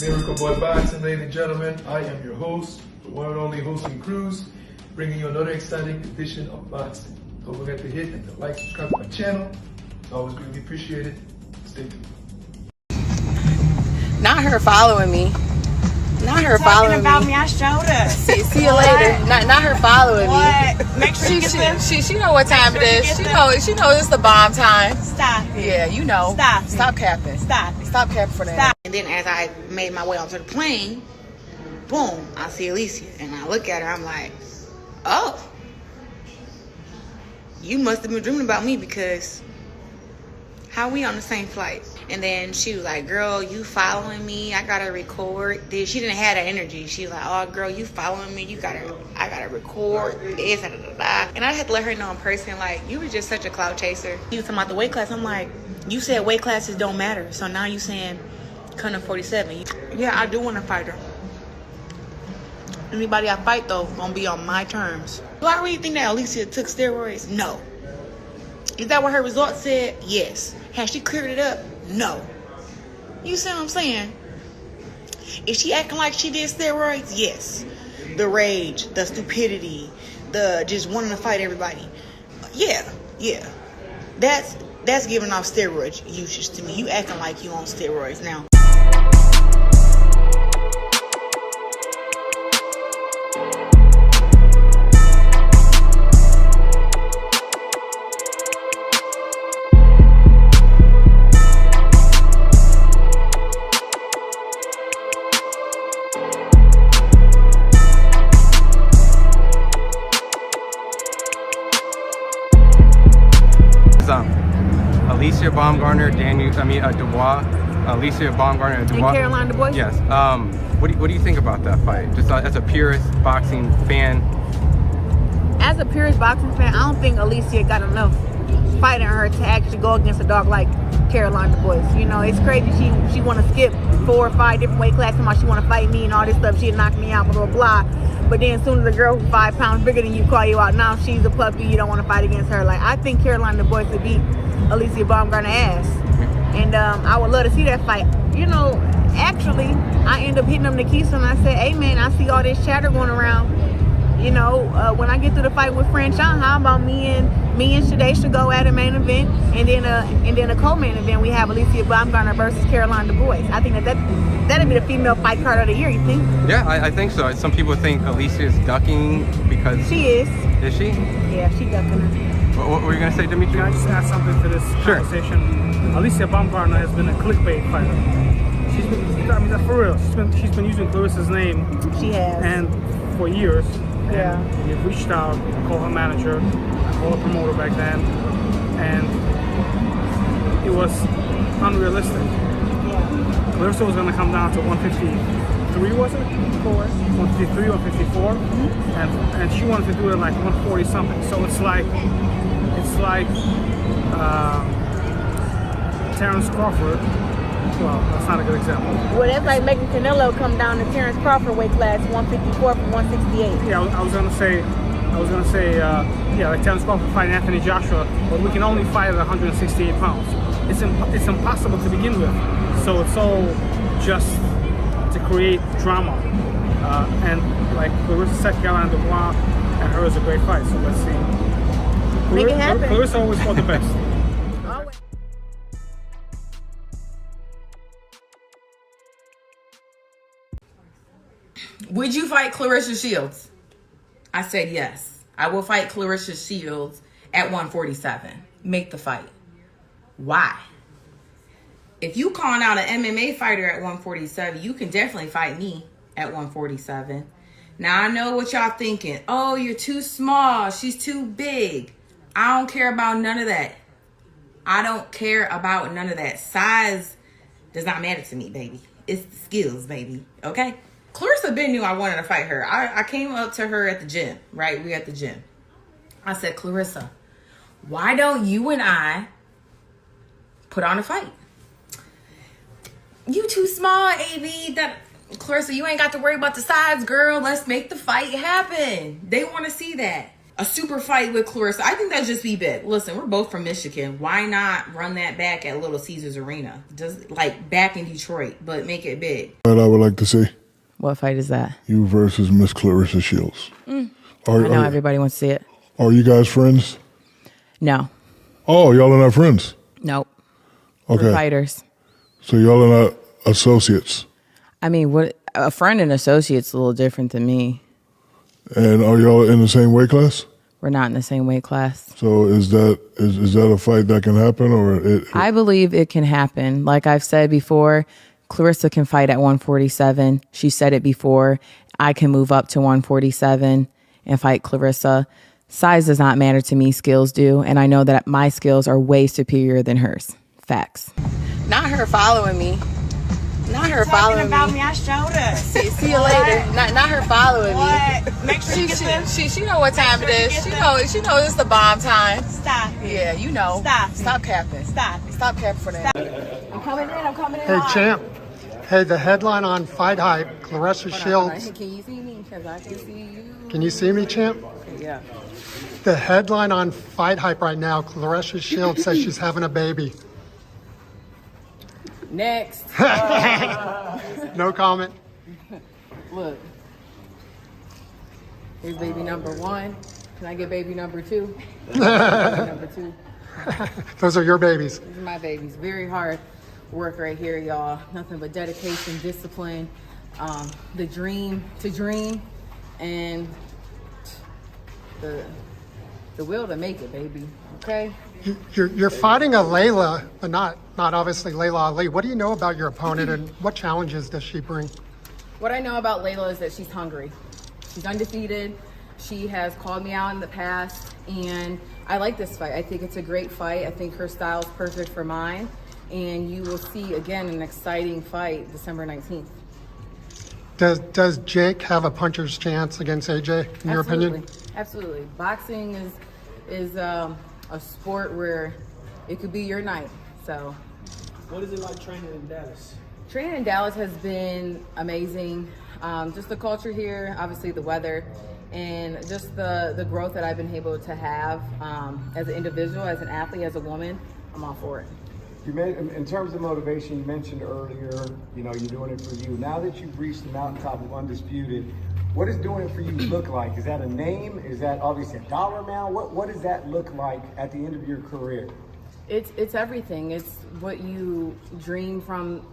Miracle Boy Boxing, ladies and gentlemen. I am your host, the one and only Hosting Cruz, bringing you another exciting edition of boxing. Don't forget to hit and to like, subscribe to my channel. It's always greatly appreciated. Stay tuned. Not her following me. Not her following about me. me. I showed her. See you later. Not her following What? me. Make sure you get them. She know what time it is. She knows it's the bomb time. Stop it. Yeah, you know. Stop capping. Stop it. Stop capping for that. Stop. And then as I made my way onto the plane, boom, I see Alycia. And I look at her, I'm like, oh, you must have been dreaming about me because how we on the same flight? And then she was like, girl, you following me? I gotta record this. She didn't have that energy. She was like, oh, girl, you following me? I gotta record this. Da, da, da, da. And I had to let her know in person, like, you were just such a clout chaser. You was talking about the weight class. I'm like, you said weight classes don't matter. So now you saying come to 47. Yeah, I do want to fight her. Anybody I fight, though, gonna be on my terms. Do I really think that Alycia took steroids? No. Is that what her results said? Yes. Has she cleared it up? No. You see what I'm saying? Is she acting like she did steroids? Yes. The rage, the stupidity, the just wanting to fight everybody. Yeah. That's giving off steroid usage to me. You acting like you on steroids now. Alycia Bumgardner, Dubois. Alycia Bumgardner, Dubois. And Caroline Dubois? Yes. What do you think about that fight? Just as a purist boxing fan. As a purist boxing fan, I don't think Alycia got enough fight in her to actually go against a dog like Caroline Dubois. You know, it's crazy. She want to skip 4 or 5 different weight classes. She want to fight me and all this stuff. She'd knock me out, blah, blah, blah. But then as soon as a girl who's 5 pounds bigger than you call you out, now she's a puppy, you don't want to fight against her. Like, I think Caroline Dubois would beat Alycia Bumgardner ass. And I would love to see that fight. You know, actually, I end up hitting them Nikisa and I said, hey man, I see all this chatter going around. You know, when I get through the fight with French, how about me and Shade should go at a main event, and then a co-main event we have Alycia Bumgardner versus Caroline Dubois. I think that'd be the female fight card of the year. You think? Yeah, I think so. Some people think Alycia is ducking because she is. Is she? Yeah, she ducking her. What were you gonna say, Dimitri? Can I just add something to this conversation? Alycia Bumgardner has been a clickbait fighter. She's been, I mean, that's for real. She's been using Claressa's name. She has. And for years. Yeah. And we've reached out, called her manager, I called her promoter back then, and it was unrealistic. Yeah. Claressa was gonna come down to 153, was it? 153 or 54, and she wanted to do it like 140 something. So it's like Terrence Crawford. Well, that's not a good example. Well, that's like making Canelo come down to Terrence Crawford weight class 154 from 168. Yeah, I was gonna say, like Terrence Crawford fighting Anthony Joshua, but we can only fight at 168 pounds. It's impossible to begin with. So it's all just to create drama. And like Claressa said, Caroline Dubois and her is a great fight. So let's see. Make it happen. Claressa always fought the best. Would you fight Claressa Shields? I said yes. I will fight Claressa Shields at 147. Make the fight. Why? If you calling out an MMA fighter at 147, you can definitely fight me at 147. Now, I know what y'all thinking. Oh, you're too small. She's too big. I don't care about none of that. I don't care about none of that. Size does not matter to me, baby. It's the skills, baby. Okay? Claressa Ben knew I wanted to fight her. I came up to her at the gym, right? We at the gym. I said, Claressa, why don't you and I put on a fight? You too small, AB. Claressa, you ain't got to worry about the size, girl. Let's make the fight happen. They want to see that. a super fight with Claressa. I think that'd just be big. Listen, we're both from Michigan. Why not run that back at Little Caesars Arena? Just like back in Detroit, but make it big. What I would like to see. What fight is that? You versus Miss Claressa Shields. I know everybody wants to see it. Are you guys friends? No. Oh, y'all are not friends? Nope. Okay. We're fighters. So y'all are not associates? I mean, what a friend and associate's a little different than me. And are y'all in the same weight class? We're not in the same weight class. So is that a fight that can happen, or I believe it can happen. Like I've said before, Claressa can fight at 147. She said it before. I can move up to 147 and fight Claressa. Size does not matter to me. Skills do. And I know that my skills are way superior than hers. Facts. Not her following me. Not her following about me. me. I showed her. See you later. Not her following What? Make sure you get this. She know what time it is. She know it's the bomb time. Stop it. Yeah, you know. Stop capping. Stop it. Stop capping for that. I'm coming in. Hey, champ. Hey, the headline on Fight Hype, Claressa Shields. Can you see me? Because I can see you. Can you see me, champ? Yeah. The headline on Fight Hype right now, Claressa Shields says she's having a baby. Next. No comment. Look. Here's baby number 1. Can I get baby number 2? Baby number 2. Those are your babies. These are my babies. Very hard work right here, y'all. Nothing but dedication, discipline, the dream to dream, and the will to make it, baby. Okay? You're fighting a Laila, but not obviously Laila Ali. What do you know about your opponent, and what challenges does she bring? What I know about Laila is that she's hungry. She's undefeated. She has called me out in the past, and I like this fight. I think it's a great fight. I think her style is perfect for mine, and you will see, again, an exciting fight December 19th. Does Jake have a puncher's chance against AJ, in your opinion? Absolutely. Boxing is a sport where it could be your night. So, What is it like training in Dallas? training in Dallas has been amazing. Just the culture here, obviously the weather, and just the growth that I've been able to have as an individual, as an athlete, as a woman. I'm all for it. You in terms of motivation, you mentioned earlier, you're doing it for you. Now that you've reached the mountaintop of undisputed, what does doing it for you look like? Is that a name? Is that obviously a dollar amount? What does that look like at the end of your career? It's everything. It's what you dream from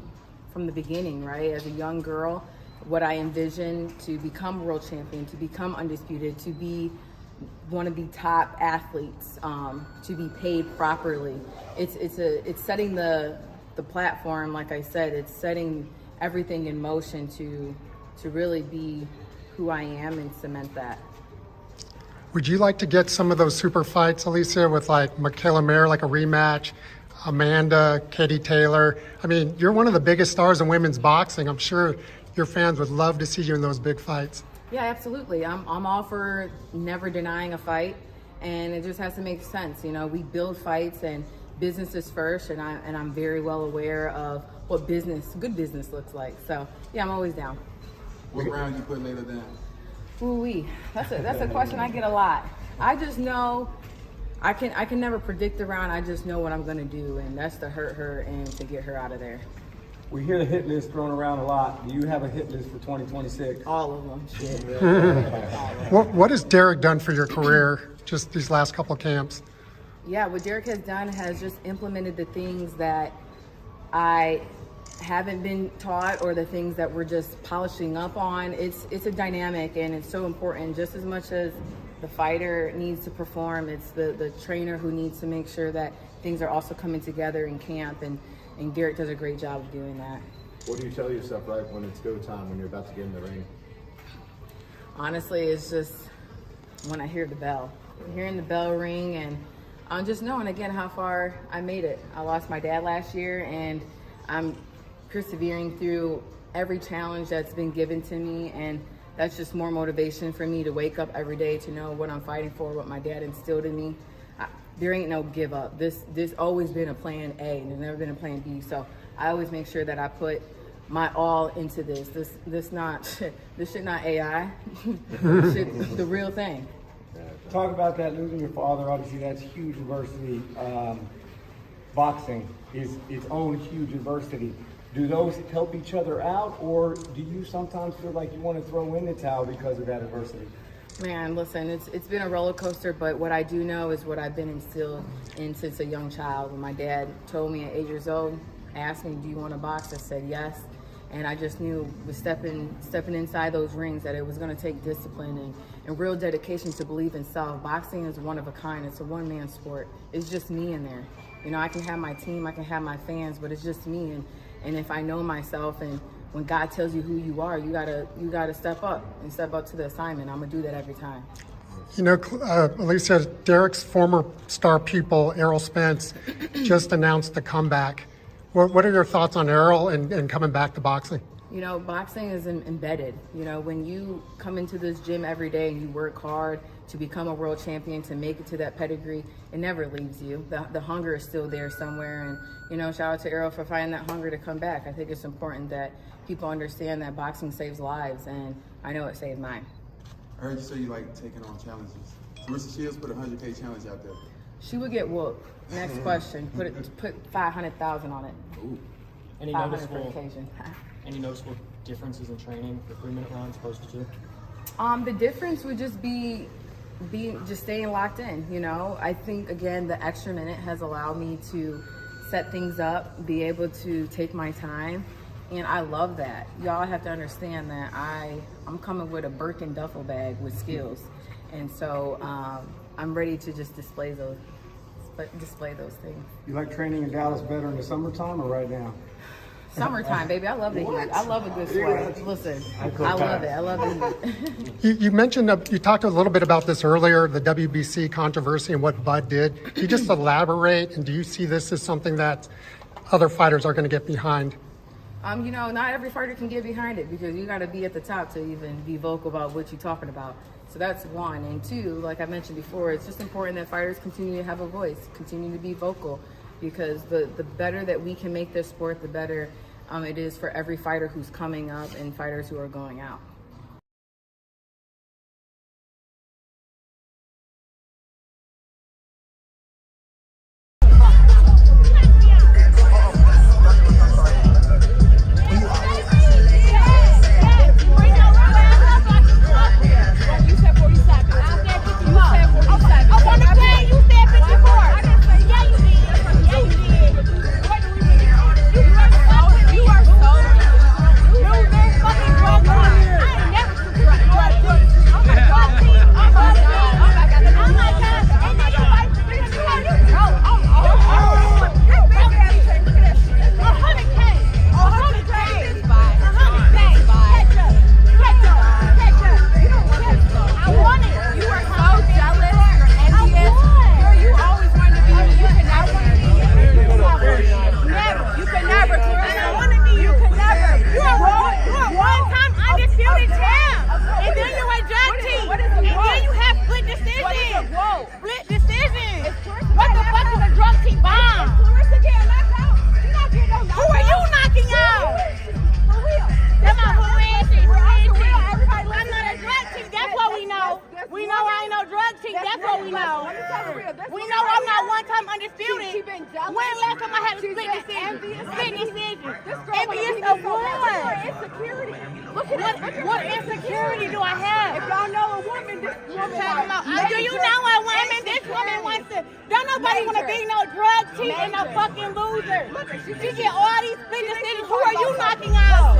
the beginning, right? As a young girl, what I envisioned to become world champion, to become undisputed, to be one of the top athletes, to be paid properly. It's setting the platform, like I said, it's setting everything in motion to really be who I am and cement that. Would you like to get some of those super fights, Alycia, with like Michaela Mayer, like a rematch, Amanda, Katie Taylor? I mean, you're one of the biggest stars in women's boxing. I'm sure your fans would love to see you in those big fights. Yeah, absolutely. I'm all for never denying a fight, and it just has to make sense. We build fights, and business is first, and I'm very well aware of what good business looks like. So yeah, I'm always down. What round you put Laila down? Ooh-wee. That's a question I get a lot. I just know I can never predict the round. I just know what I'm gonna do, and that's to hurt her and to get her out of there. We hear the hit list thrown around a lot. Do you have a hit list for 2026? All of them. Shit. What has Derek done for your career just these last couple of camps? Yeah, what Derek has done has just implemented the things that I haven't been taught, or the things that we're just polishing up on. It's a dynamic, and it's so important. Just as much as the fighter needs to perform, it's the trainer who needs to make sure that things are also coming together in camp, and Derek does a great job of doing that. What do you tell yourself right when it's go time, when you're about to get in the ring? Honestly, it's just when I hear the bell. Hearing the bell ring, and I'm just knowing again how far I made it. I lost my dad last year, and I'm persevering through every challenge that's been given to me, and that's just more motivation for me to wake up every day to know what I'm fighting for, what my dad instilled in me. There ain't no give up. There's always been a plan A, and there's never been a plan B. So I always make sure that I put my all into this. This shit not AI. This shit, the real thing. Talk about that, losing your father. Obviously, that's huge adversity. Boxing is its own huge adversity. Do those help each other out, or do you sometimes feel like you want to throw in the towel because of that adversity? Man, listen, it's been a roller coaster, but what I do know is what I've been instilled in since a young child. When my dad told me at 8 years old, asked me, do you want to box? I said yes. And I just knew with stepping inside those rings that it was going to take discipline and real dedication to believe in self. Boxing is one of a kind. It's a one-man sport. It's just me in there. You know, I can have my team, I can have my fans, but it's just me. And if I know myself, and when God tells you who you are, you gotta step up to the assignment. I'm gonna do that every time. You know, Alycia, Derek's former star pupil, Errol Spence, just announced the comeback. What are your thoughts on Errol and coming back to boxing? You know, boxing is embedded. You know, when you come into this gym every day and you work hard to become a world champion, to make it to that pedigree, it never leaves you. The hunger is still there somewhere. And, you know, shout out to Errol for finding that hunger to come back. I think it's important that people understand that boxing saves lives, and I know it saved mine. I heard you say you like taking on challenges. Claressa Shields put a 100K challenge out there. She would get whooped. Next question. Put 500,000 on it. Ooh. Any 500 for occasion. Any noticeable differences in training for 3-minute rounds opposed to 2? The difference would just be just staying locked in. You know, I think again the extra minute has allowed me to set things up, be able to take my time, and I love that. Y'all have to understand that I'm coming with a Birkin duffel bag with skills, and so I'm ready to just display those things. You like training in Dallas better in the summertime or right now? Summertime, baby. I love the heat. I love a good sweat. Listen, I love it. I love the heat. You mentioned, you talked a little bit about this earlier, the WBC controversy and what Bud did. Can you just elaborate, and do you see this as something that other fighters are going to get behind? You know, not every fighter can get behind it because you got to be at the top to even be vocal about what you're talking about. So that's one. And two, like I mentioned before, it's just important that fighters continue to have a voice, continue to be vocal, because the better that we can make this sport, the better it is for every fighter who's coming up and fighters who are going out. What insecurity do I have? If y'all know a woman, this woman do you know a woman? This woman wants to. Don't nobody want to be no drug cheat and no fucking loser. She get all these split decisions. Who are you knocking out?